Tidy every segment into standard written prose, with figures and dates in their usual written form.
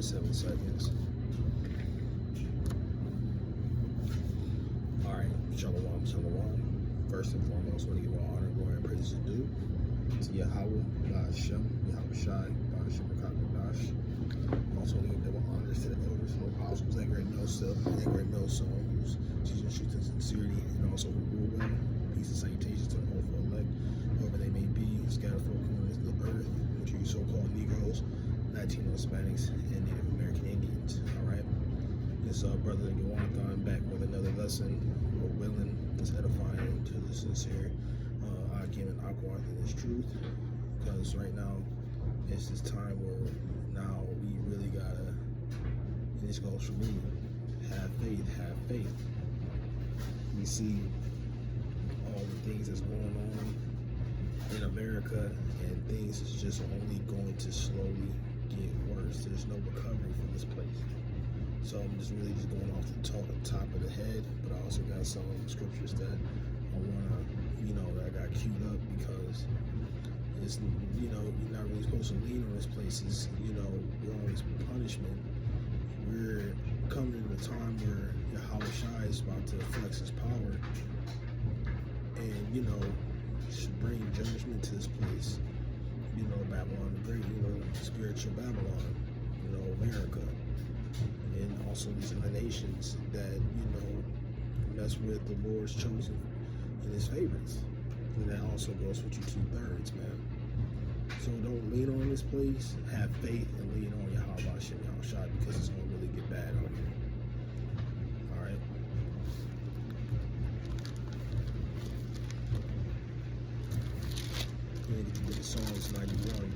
7 seconds. Alright, Shalom, Shalom. First and foremost, I want to give all honor, glory, and praise to due to Yahweh, Ba'ashem, Yahweh Shai, Ba'ashem, Rakakadash. Also, we give double honors to the elders and apostles, that great millstone, that great millstone who's teaching truth and sincerity, and also who rule well. Peace and salutations to the hopeful elect, whoever they may be, scattered folk corners of the earth, which are you so-called Negroes, Latinos, Hispanics, and Native American Indians. Alright? This brother Yawanathan back with another lesson. We're willing, it's edifying to the sincere Akim and Aqua in this truth. Because right now, it's this time where now we really gotta, and this goes for me, have faith, have faith. We see all the things that's going on in America, and things is just only going to slowly get worse. There's no recovery from this place. So I'm just really just going off the top of the head, but I also got some scriptures that I wanna, that I got queued up because it's, you're not really supposed to lean on this place. Is, we're on this punishment. We're coming in a time where Yahweh Shai is about to flex his power and, should bring judgment to this place. Babylon the Great, spiritual Babylon, America. And also these other nations that, mess with the Lord's chosen and his favorites. And that also goes with you 2/3, man. So don't lean on this place, have faith, and lean on Yahweh Hashem Yahushua, because it's going to really get bad on here. Alright? We're going to get to Psalms 91.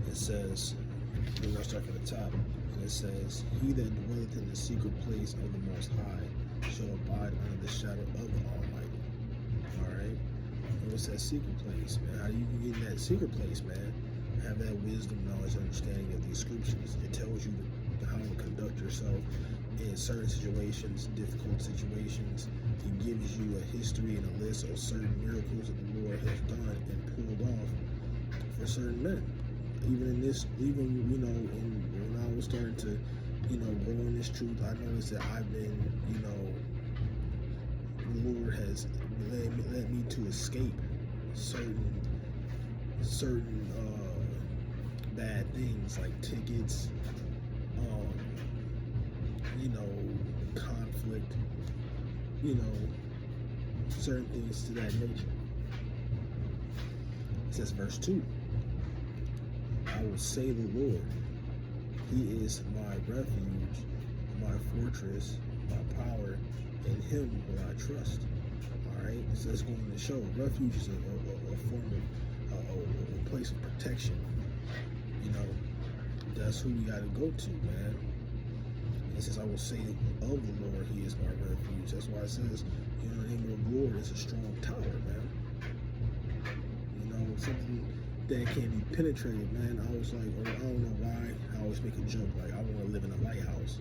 It says, I'll start at the top, and it says, "He that dwelleth in the secret place of the Most High shall abide under the shadow of the Almighty." Alright? And what's that secret place, man? How do you get in that secret place, man? Have that wisdom, knowledge, understanding of these scriptures. It tells you how to conduct yourself in certain situations, difficult situations. It gives you a history and a list of certain miracles that the Lord has done and pulled off for certain men. When I was starting to, grow in this truth, I noticed that I've been, the Lord has led me to escape certain bad things like tickets, conflict, certain things to that nature. It says verse 2. "I will say the Lord, he is my refuge, my fortress, my power, in him will I trust." Alright, so that's going to show refuge is a form of a place of protection. That's who we got to go to, man. It says, "I will say of the Lord, he is my refuge." That's why it says, the name of the Lord is a strong tower, man. Something that can't be penetrated, man. I was like, I don't know why. I always make a joke, like, I want to live in a lighthouse,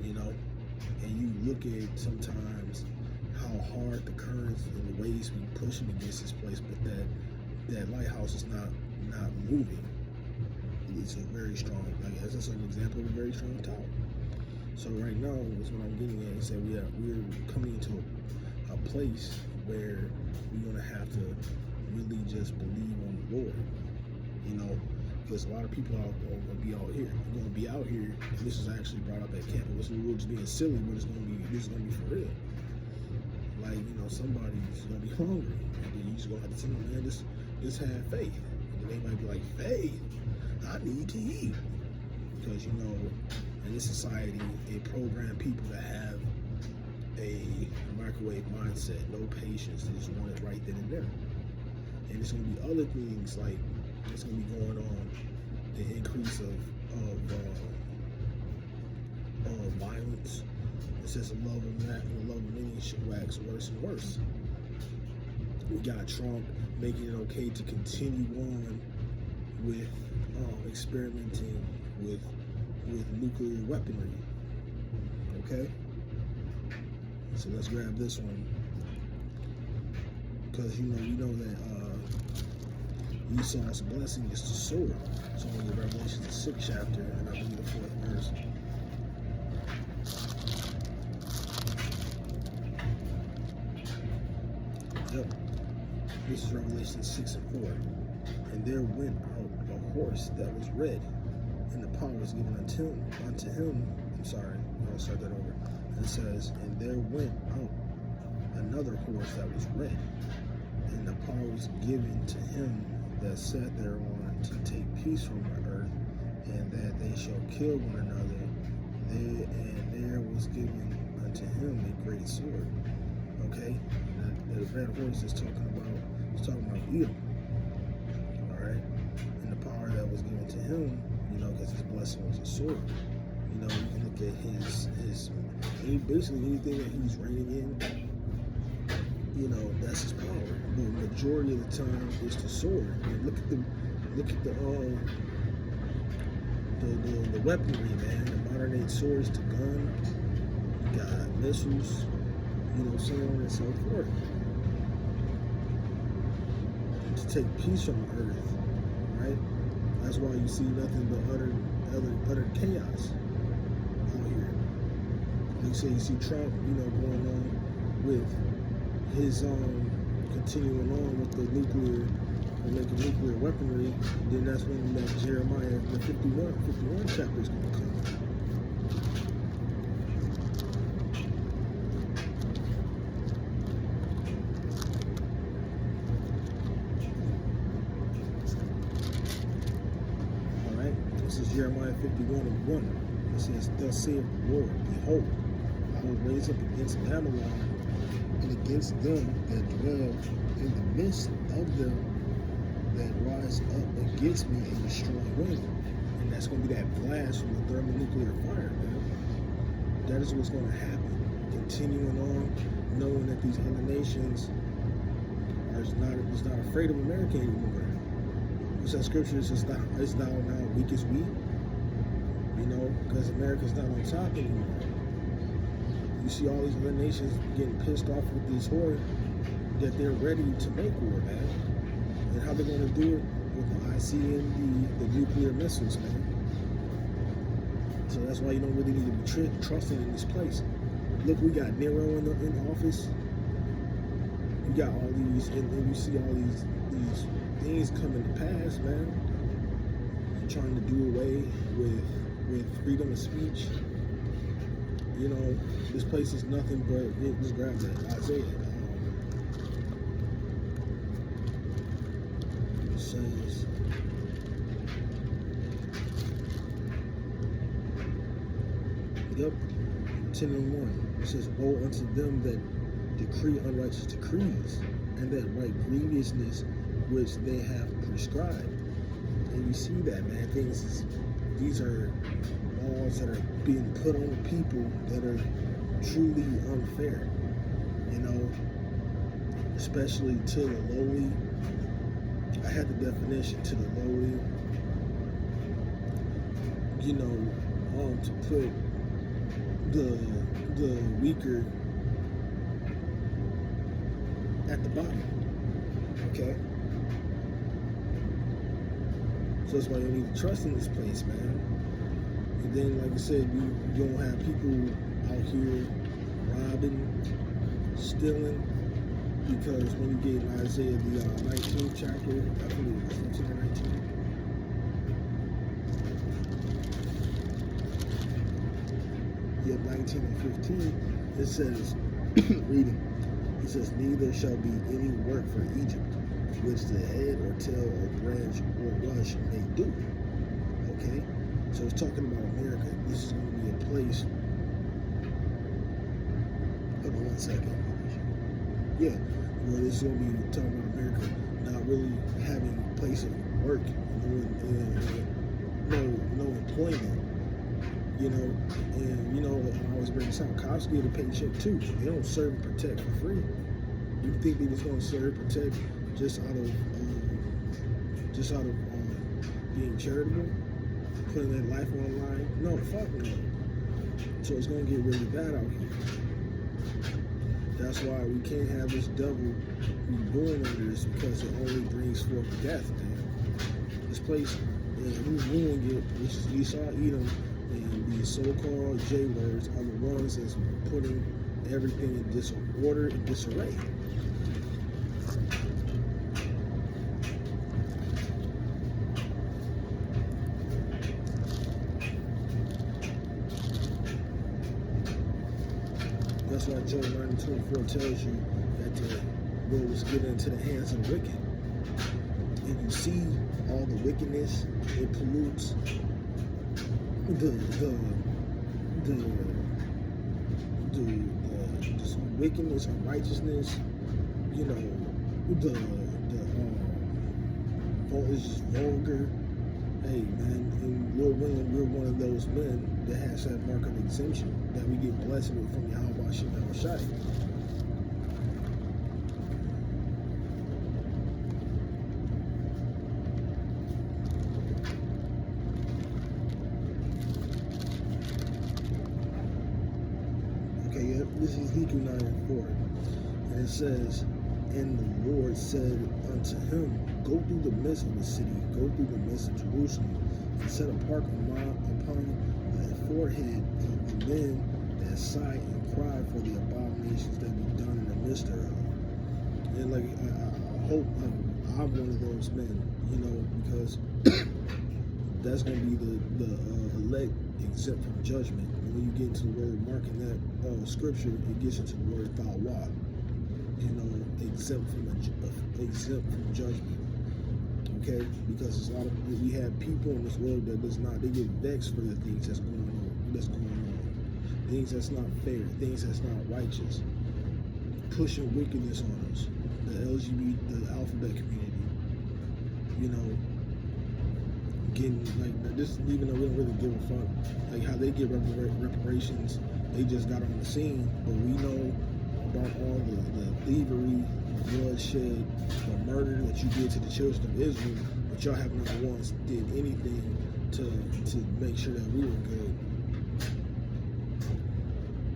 and you look at sometimes how hard the currents and the waves be pushing against this place, but that lighthouse is not moving. It's a very strong, that's just an example of a very strong tower. So right now, is what I'm getting at. He said we're coming into a place where we're going to have to really just believe on the Lord, because a lot of people are going to be out here. They're going to be out here, and this is actually brought up at camp. We're just being silly, but this is going to be for real. Like, somebody's going to be hungry, and then you just going to have to tell them, man, just have faith. And they might be like, faith? I need to eat. Because, in this society, they program people to have a microwave mindset, no patience, they just want it right then and there. And there's going to be other things like it's going to be going on, the increase of violence. It says the love of many should wax worse and worse. We got Trump making it okay to continue on with experimenting with nuclear weaponry. Okay? So let's grab this one. because you know that Esau's blessing is the sword. So in Revelation, the 6th chapter, and I believe the 4th verse. Yep. This is Revelation 6 and 4. And there went out a horse that was red, and the power was given unto him. I'm sorry, I'll start that over. It says, and there went out another horse that was red, and the power was given to him that sat thereon to take peace from the earth, and that they shall kill one another. And there was given unto him a great sword. Okay, the red horse is talking about Edom. All right, and the power that was given to him, because his blessing was a sword. You can look at his basically anything that he's reigning in. That's his power. But the majority of the time is the sword. Look at the weaponry, man. The modern day swords, the gun, you got missiles, so on and so forth. And to take peace from the earth, right? That's why you see nothing but utter chaos out here. Like say you see Trump, going on with his continuing on with the nuclear, making nuclear weaponry. Then that's when that Jeremiah, the 51 chapter is going to come. All right, this is Jeremiah 51 and 1. It says, thus saith the Lord, behold, I will raise up against Babylon and against them that dwell in the midst of them that rise up against me a destroying wind. And that's going to be that blast from the thermonuclear fire, man. That is what's going to happen. Continuing on, knowing that these other nations are not afraid of America anymore. It's that scripture says, it's thou now weak as we, because America's not on top anymore. You see all these other nations getting pissed off with this war, that they're ready to make war, man. And how they're going to do it with the ICBM, the nuclear missiles, man. So that's why you don't really need to be trusting in this place. Look, we got Nero in office. You got all these, and you see all these things coming to pass, man. You're trying to do away with freedom of speech. This place is nothing but, just grab that, Isaiah. It says, yep, 10 and 1. It says, woe unto them that decree unrighteous decrees, and that write grievousness which they have prescribed. And you see that, man. These are laws that are being put on the people that are truly unfair, especially to the lowly. I had the definition to the lowly, to put the weaker at the bottom, okay? So that's why you need to trust in this place, man. And then, like I said, you don't have people out here robbing, stealing, because when you get in Isaiah, the 19th chapter, I believe it's 17 or 19. Yeah, 19 and 15, it says, reading, it says, neither shall be any work for Egypt, which the head or tail or branch or rush may do. Okay? So it's talking about America. This is going to be a place. Hold on 1 second. Yeah, well, this is going to be talking about America not really having a place of work, no employment, and I always bring this out. Cops get a paycheck too. They don't serve and protect for free. You think they just want to serve and protect just out of being charitable, putting their life on the line? No, fuck no. So it's gonna get really bad out here. That's why we can't have this devil be born under this, because it only brings forth death, man. This place, who's ruling it, which is Esau, Edom, and these so-called J-words are the ones that's putting everything in disorder and disarray. That's why Job 9:24 tells you that the world was given into the hands of the wicked. And you see all the wickedness, it pollutes this wickedness, unrighteousness, you know, it's just vulgar. Hey man, and Lord willing, we're one of those men that has that mark of exemption that we get blessed with from Yahweh Hashem Yahushai. Okay, yeah, this is Ezekiel 9:4, and it says, "And the Lord said unto him, Go through the midst of the city, go through the midst of Jerusalem, and set apart upon the forehead of the men that sigh and cry for the abominations that be done in the midst thereof." And like, I hope I'm one of those men, you know, because that's going to be the elect exempt from judgment. And when you get into the word mark in that scripture, it gets into the word thawa, you know, exempt from judgment. Okay, because there's a lot of, we have people in this world that they get vexed for the things that's going on, things that's not fair, things that's not righteous, pushing wickedness on us, the the alphabet community, you know, getting like this, even though we don't really give a fuck, like how they get reparations, they just got on the scene, but we know about all the thievery, bloodshed, the murder that you did to the children of Israel, but y'all have not once did anything to make sure that we were good.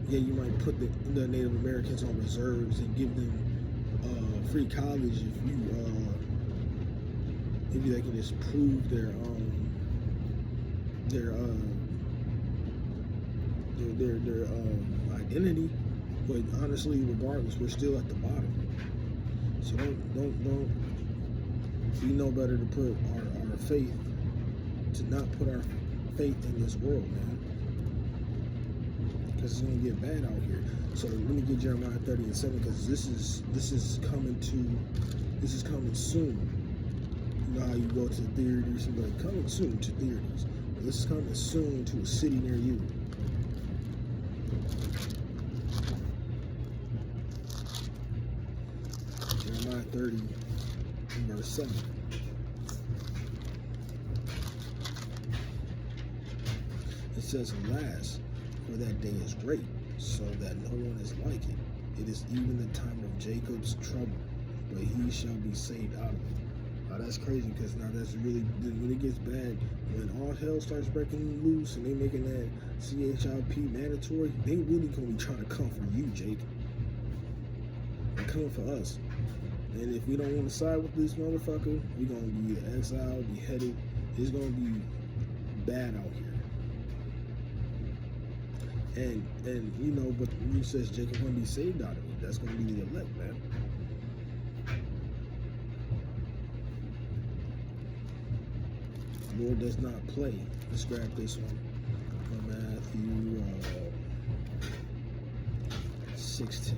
Yeah, you might put the Native Americans on reserves and give them free college if they can just prove their identity. But honestly, regardless, we're still at the bottom. So don't. We know better to put our faith, to not put our faith in this world, man, because it's gonna get bad out here. So let me get Jeremiah 30:7, because this is coming soon. You know how you go to the theaters and like coming soon to theaters. Well, this is coming soon to a city near you. Jeremiah 30, verse 7. It says, "Alas, for that day is great, so that no one is like it. It is even the time of Jacob's trouble, but he shall be saved out of it." Now that's crazy, because now that's really, when it gets bad, when all hell starts breaking loose and they making that CHIP mandatory, they really gonna be trying to come for you, Jake. They're coming for us. And if we don't want to side with this motherfucker, we're gonna be exiled, beheaded. It's gonna be bad out here. And you know, but he says Jacob gonna be saved out of it. That's gonna be the elect, man. The Lord does not play. Let's grab this one from Matthew 16.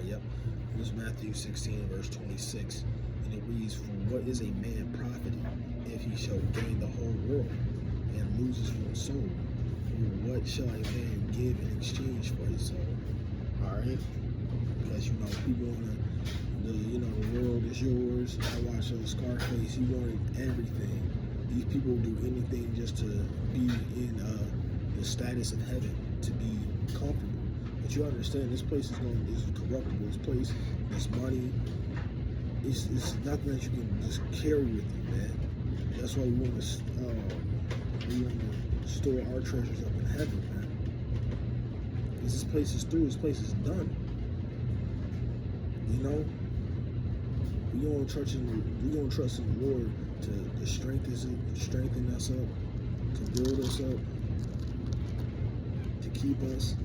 Yep. This is Matthew 16, verse 26. And it reads, "For what is a man profited if he shall gain the whole world and lose his own soul? Or what shall a man give in exchange for his soul?" Alright? Because, you know, people want to, the world is yours. I watched Scarface. He wanted everything. These people do anything just to be in the status of heaven, to be comfortable. But you understand, this place is corruptible. This place, this money, it's nothing that you can just carry with you, man. That's why we want to store our treasures up in heaven, man. Because this place is through. This place is done. You know, we're gonna trust in the Lord to strengthen us up, to build us up, to keep us.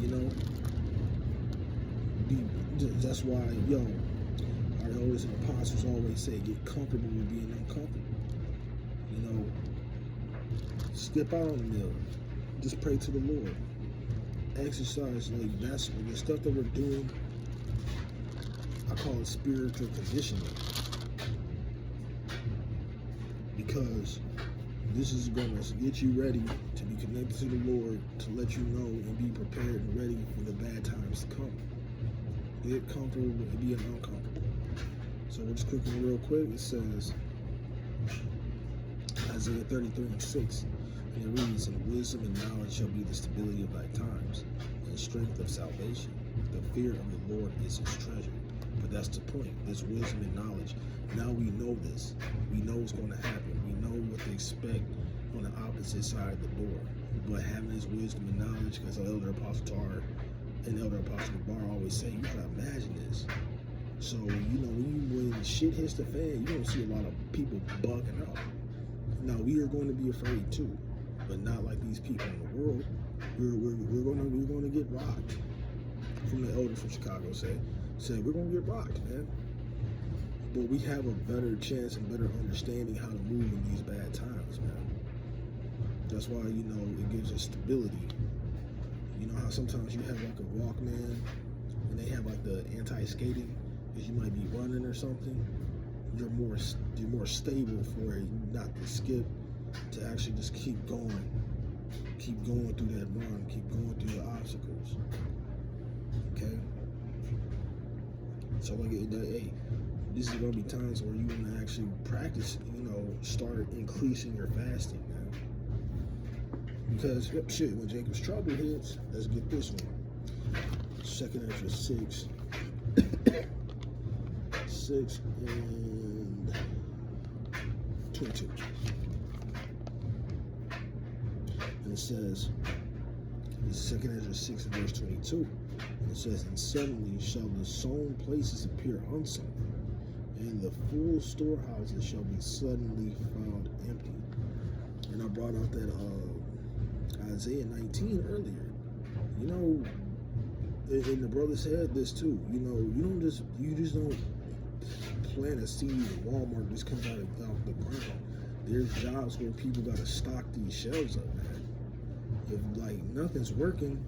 You know, that's why, our elders and apostles always say, get comfortable with being uncomfortable. You know, skip out on the meal. Just pray to the Lord. Exercise, like that's the stuff that we're doing. I call it spiritual conditioning, because this is going to get you ready to be connected to the Lord, to let you know and be prepared and ready for the bad times to come. Get comfortable and be uncomfortable. So we're just clicking real quick. It says Isaiah 33:6. And it reads, and wisdom and knowledge shall be the stability of thy times, and strength of salvation. The fear of the Lord is his treasure. But that's the point. This wisdom and knowledge. Now we know this. We know what's going to happen. We know what to expect on the opposite side of the door. But having this wisdom and knowledge, because Elder Apostle Tar and Elder Apostle Bar always say, you gotta imagine this. So, when shit hits the fan, you're gonna see a lot of people bugging out. Now, we are going to be afraid too, but not like these people in the world. We're gonna get rocked. From the elder from Chicago said we're gonna get rocked, man. But we have a better chance and better understanding how to move in these bad times, man. That's why, it gives us stability. You know how sometimes you have like a Walkman and they have like the anti-skating, because you might be running or something. You're more stable for it not to skip, to actually just keep going through that run, keep going through the obstacles. Okay. So hey, this is gonna be times where you want to actually practice. Start increasing your fasting, man. Because when Jacob's trouble hits, let's get this one. 2 Ezra 6, 6 and 22. And it says, in 2 Ezra 6 and verse 22, and it says, and suddenly shall the sown places appear unsown, and the full storehouses shall be suddenly found empty. And I brought out that Isaiah 19 earlier. And the brother said this too. You just don't plant a seed in Walmart just comes out of the ground. There's jobs where people gotta stock these shelves up, man. If nothing's working,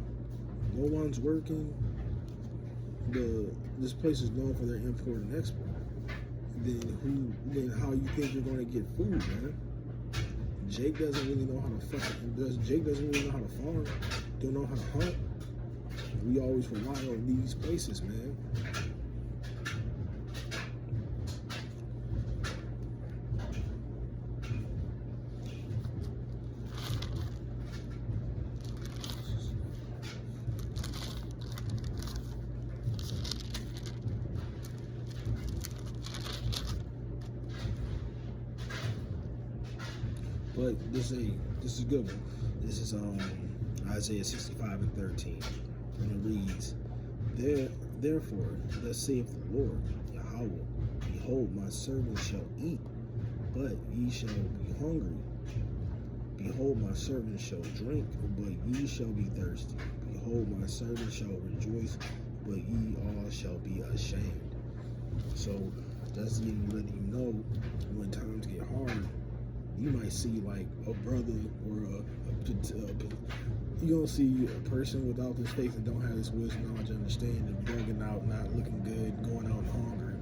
no one's working, this place is known for their import and export. Then how you think you're gonna get food, man? Jake doesn't really know how to Jake doesn't really know how to farm, don't know how to hunt. We always rely on these places, man. But this is a good one. This is Isaiah 65:13. And it reads, Therefore, thus saith the Lord, Yahweh, behold, my servants shall eat, but ye shall be hungry. Behold, my servants shall drink, but ye shall be thirsty. Behold, my servants shall rejoice, but ye all shall be ashamed. So that's letting you know when times get hard, you might see like a brother or you're going to see a person without this faith and don't have this wisdom, knowledge, understanding, bugging out, not looking good, going out hungry.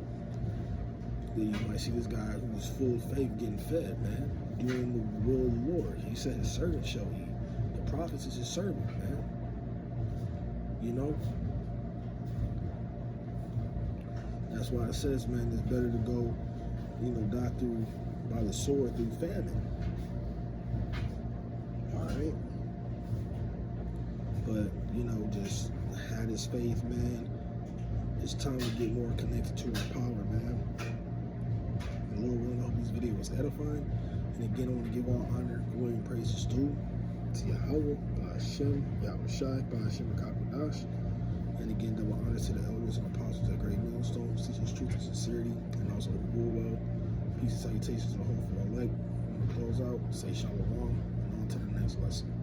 Then you might see this guy who's full of faith getting fed, man, doing the will of the Lord. He said his servant shall eat. The prophets is his servant, man. That's why it says, man, it's better to go, die through by the sword through famine. All right. But, just have this faith, man. It's time to get more connected to our power, man. And Lord willing, I hope this video was edifying. And again, I want to give all honor, glory, and praises due to Yahweh, Ba'ashem, Yahweh Shai, Ba'ashem, Kakwadash. And again, double honor to the elders and apostles at Great Millstones, teaching truth and sincerity, and also rule well. Peace and salutations to the whole for our leg. I want to close out, say shalom, and on to the next lesson.